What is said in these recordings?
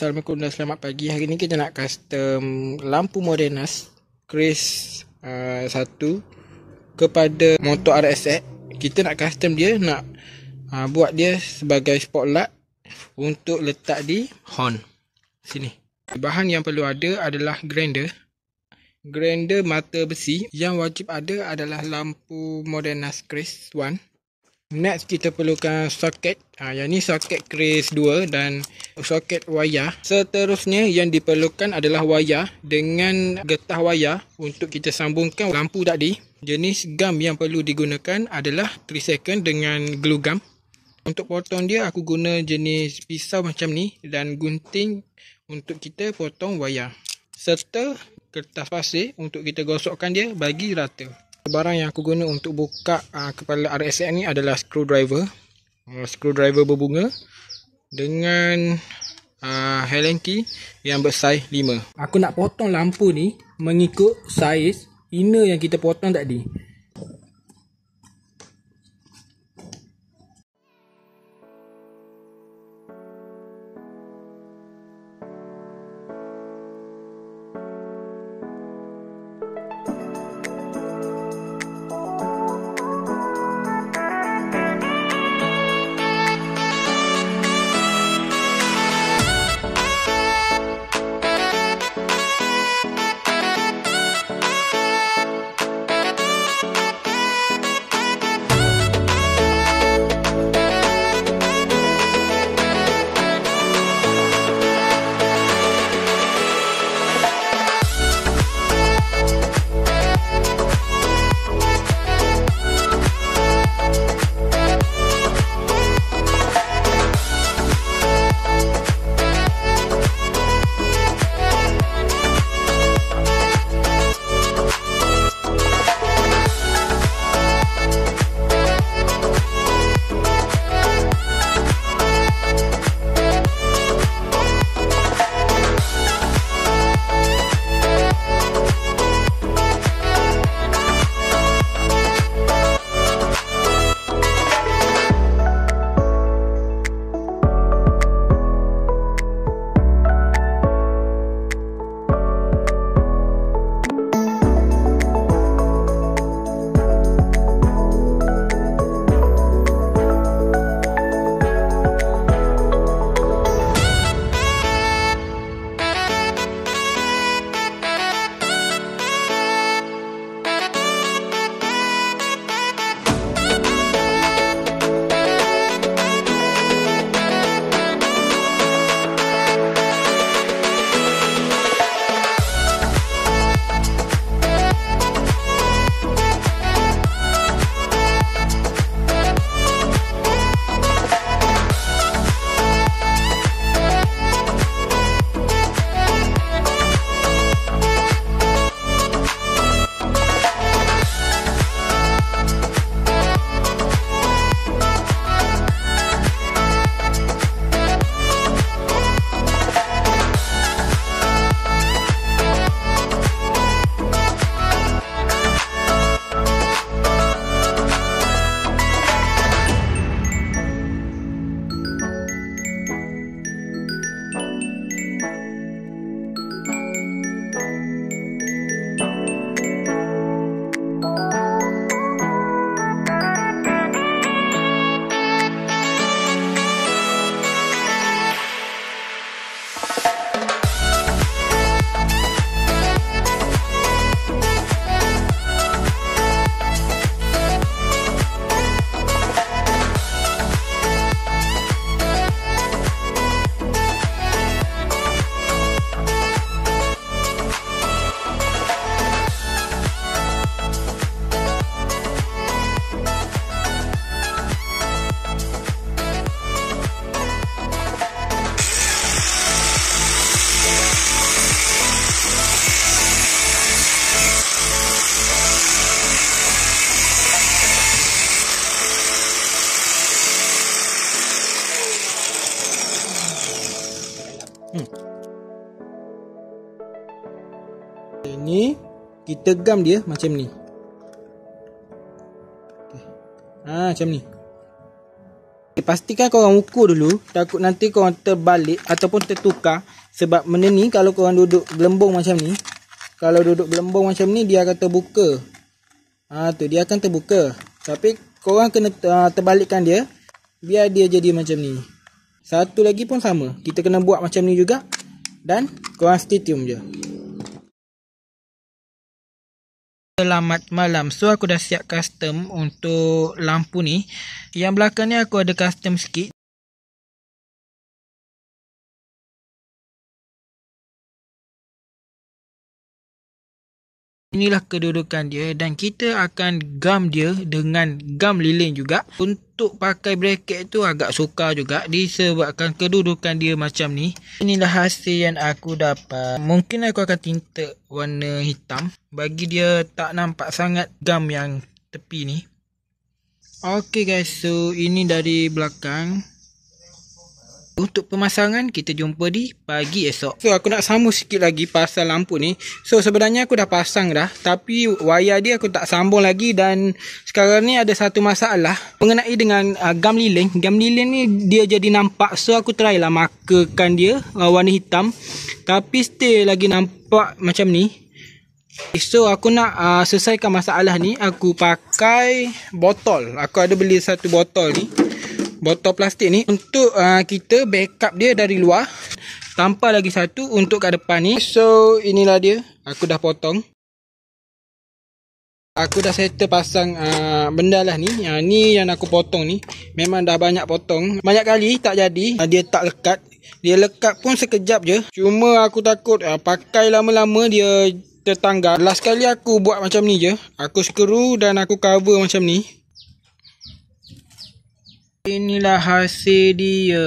Assalamualaikum dan selamat pagi. Hari ni kita nak custom lampu Modenas Kris 1 kepada motor RSX. Kita nak custom dia, nak buat dia sebagai spotlight untuk letak di horn sini. Bahan yang perlu ada adalah grinder mata besi. Yang wajib ada adalah lampu Modenas Kris 1. Next kita perlukan soket. Yang ni soket Kris 2 dan soket wayar. Seterusnya yang diperlukan adalah wayar dengan getah wayar untuk kita sambungkan lampu tadi. Jenis gam yang perlu digunakan adalah 3 second dengan glue gum. Untuk potong dia aku guna jenis pisau macam ni dan gunting untuk kita potong wayar. Serta kertas pasir untuk kita gosokkan dia bagi rata. Barang yang aku guna untuk buka kepala RSX ni adalah screwdriver. Screwdriver berbunga dengan Allen key yang bersaiz 5. Aku nak potong lampu ni mengikut saiz inner yang kita potong tadi. Ini kita gam dia macam ni. Macam ni. Pastikan korang ukur dulu, takut nanti korang terbalik ataupun tertukar. Sebab benda ni kalau korang duduk gelembung macam ni, kalau duduk gelembung macam ni dia akan terbuka. Tu dia akan terbuka. Tapi korang kena terbalikkan dia biar dia jadi macam ni. Satu lagi pun sama, kita kena buat macam ni juga. Dan korang stay tune je. Selamat malam. So aku dah siap custom untuk lampu ni. Yang belakang ni aku ada custom sikit. Inilah kedudukan dia dan kita akan gam dia dengan gam lilin juga. Untuk pakai bracket tu agak sukar juga disebabkan kedudukan dia macam ni. Inilah hasil yang aku dapat. Mungkin aku akan tinta warna hitam bagi dia tak nampak sangat gam yang tepi ni. Okay guys, so ini dari belakang. Untuk pemasangan kita jumpa di pagi esok. So aku nak sambung sikit lagi pasal lampu ni. So sebenarnya aku dah pasang dah, tapi wayar dia aku tak sambung lagi. Dan sekarang ni ada satu masalah mengenai dengan gam lilin. Gam lilin ni dia jadi nampak. So aku try lah makakan dia warna hitam, tapi still lagi nampak macam ni. So aku nak selesaikan masalah ni, aku pakai botol. Aku ada beli satu botol ni, botol plastik ni, untuk kita backup dia dari luar. Tambah lagi satu untuk kat depan ni. So inilah dia, aku dah potong. Aku dah settle pasang benda lah ni. Ni yang aku potong ni, memang dah banyak potong. Banyak kali tak jadi, dia tak lekat. Dia lekat pun sekejap je. Cuma aku takut pakai lama-lama dia tertanggal. Last kali aku buat macam ni je, aku screw dan aku cover macam ni. Inilah hasil dia.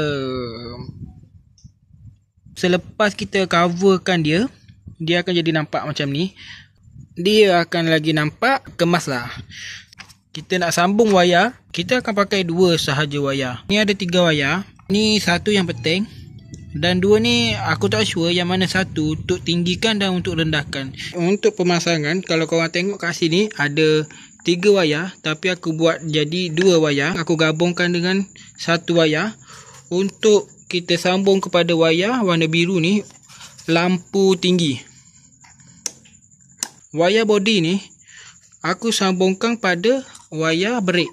Selepas kita coverkan dia, dia akan jadi nampak macam ni. Dia akan lagi nampak kemas lah. Kita nak sambung wayar, kita akan pakai 2 sahaja wayar. Ni ada 3 wayar. Ni satu yang penting, dan 2 ni aku tak sure yang mana satu untuk tinggikan dan untuk rendahkan. Untuk pemasangan, kalau korang tengok kat sini ada 3 wayar, tapi aku buat jadi 2 wayar. Aku gabungkan dengan 1 wayar untuk kita sambung kepada wayar warna biru ni, lampu tinggi. Wayar body ni aku sambungkan pada wayar brake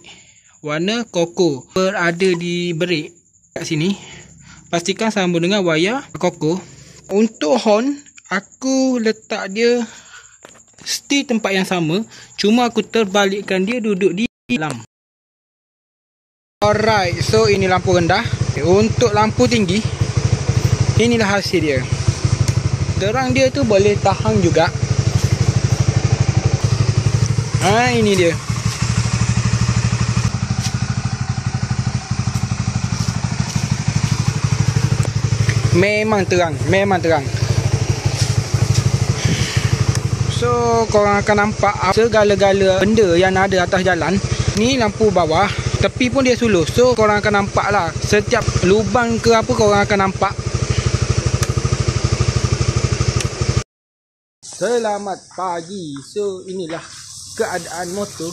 warna koko. Berada di brake kat sini, pastikan sambung dengan wayar koko. Untuk horn aku letak dia still tempat yang sama, cuma aku terbalikkan dia duduk di dalam. Alright, so ini lampu rendah. Untuk lampu tinggi, inilah hasil dia. Terang dia tu boleh tahan juga. Ini dia. Memang terang, memang terang. So korang akan nampak segala-gala benda yang ada atas jalan. Ni lampu bawah, tepi pun dia suluh. So korang akan nampak lah, setiap lubang ke apa korang akan nampak. Selamat pagi. So inilah keadaan motor,